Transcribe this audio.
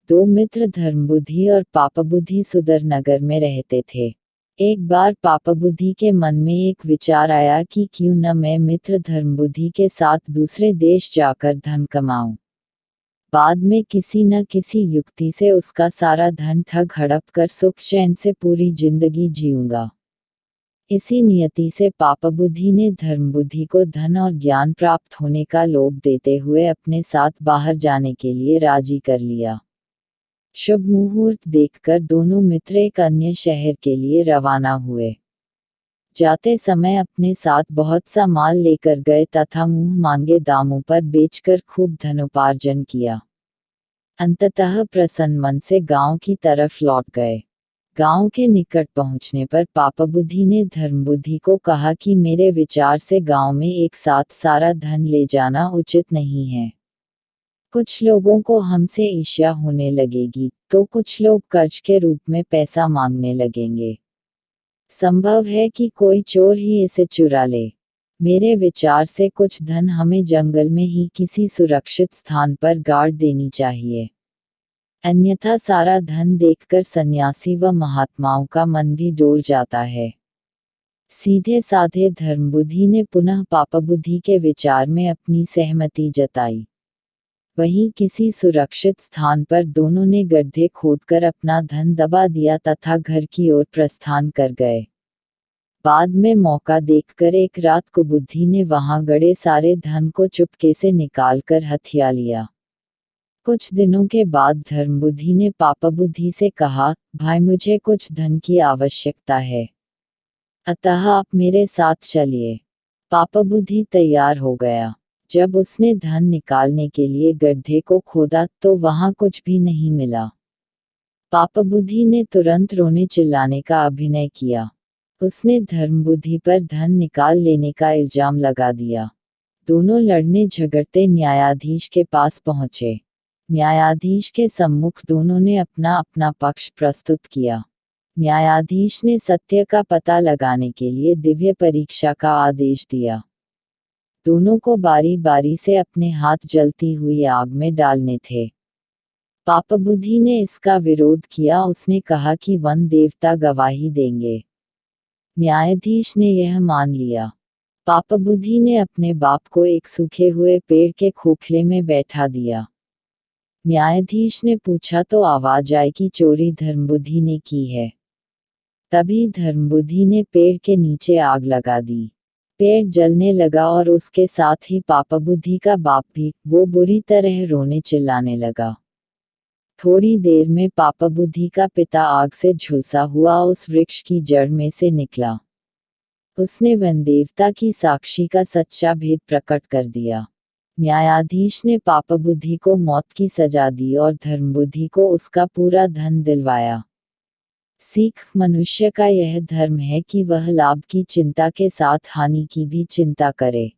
दो मित्र धर्मबुद्धि और पापबुद्धि सुदरनगर में रहते थे। एक बार पापबुद्धि के मन में एक विचार आया कि क्यों न मैं मित्र धर्मबुद्धि के साथ दूसरे देश जाकर धन कमाऊं। बाद में किसी न किसी युक्ति से उसका सारा धन ठग हड़प कर सुख चैन से पूरी जिंदगी जीऊंगा। इसी नियति से पापबुद्धि ने धर्मबुद्धि को धन और ज्ञान प्राप्त होने का लोभ देते हुए अपने साथ बाहर जाने के लिए राजी कर लिया। शुभ मुहूर्त देखकर दोनों मित्र एक अन्य शहर के लिए रवाना हुए। जाते समय अपने साथ बहुत सा माल लेकर गए तथा मुंह मांगे दामों पर बेचकर खूब धनोपार्जन किया। अंततः प्रसन्न मन से गांव की तरफ लौट गए। गांव के निकट पहुंचने पर पापबुद्धि ने धर्मबुद्धि को कहा कि मेरे विचार से गांव में एक साथ सारा धन ले जाना उचित नहीं है। कुछ लोगों को हमसे ईर्ष्या होने लगेगी, तो कुछ लोग कर्ज के रूप में पैसा मांगने लगेंगे। संभव है कि कोई चोर ही इसे चुरा ले। मेरे विचार से कुछ धन हमें जंगल में ही किसी सुरक्षित स्थान पर गाड़ देनी चाहिए, अन्यथा सारा धन देखकर सन्यासी व महात्माओं का मन भी डोल जाता है। सीधे साधे धर्मबुद्धि ने पुनः पापबुद्धि के विचार में अपनी सहमति जताई। वहीं किसी सुरक्षित स्थान पर दोनों ने गड्ढे खोदकर अपना धन दबा दिया तथा घर की ओर प्रस्थान कर गए। बाद में मौका देखकर एक रात को बुद्धि ने वहां गड़े सारे धन को चुपके से निकालकर हथिया लिया। कुछ दिनों के बाद धर्मबुद्धि ने पापबुद्धि से कहा, भाई मुझे कुछ धन की आवश्यकता है, अतः आप मेरे साथ चलिए। पापबुद्धि तैयार हो गया। जब उसने धन निकालने के लिए गड्ढे को खोदा तो वहां कुछ भी नहीं मिला। पापबुद्धि ने तुरंत रोने चिल्लाने का अभिनय किया। उसने धर्मबुद्धि पर धन निकाल लेने का इल्जाम लगा दिया। दोनों लड़ने झगड़ते न्यायाधीश के पास पहुंचे। न्यायाधीश के सम्मुख दोनों ने अपना अपना पक्ष प्रस्तुत किया। न्यायाधीश ने सत्य का पता लगाने के लिए दिव्य परीक्षा का आदेश दिया। दोनों को बारी बारी से अपने हाथ जलती हुई आग में डालने थे। पापबुद्धि ने इसका विरोध किया। उसने कहा कि वन देवता गवाही देंगे। न्यायाधीश ने यह मान लिया। पापबुद्धि ने अपने बाप को एक सूखे हुए पेड़ के खोखले में बैठा दिया। न्यायाधीश ने पूछा तो आवाज आई कि चोरी धर्मबुद्धि ने की है। तभी धर्मबुद्धि ने पेड़ के नीचे आग लगा दी। पेड़ जलने लगा और उसके साथ ही पापबुद्धि का बाप भी। वो बुरी तरह रोने चिल्लाने लगा। थोड़ी देर में पापबुद्धि का पिता आग से झुलसा हुआ उस वृक्ष की जड़ में से निकला। उसने वन देवता की साक्षी का सच्चा भेद प्रकट कर दिया। न्यायाधीश ने पापबुद्धि को मौत की सजा दी और धर्मबुद्धि को उसका पूरा धन दिलवाया। सीख, मनुष्य का यह धर्म है कि वह लाभ की चिंता के साथ हानि की भी चिंता करे।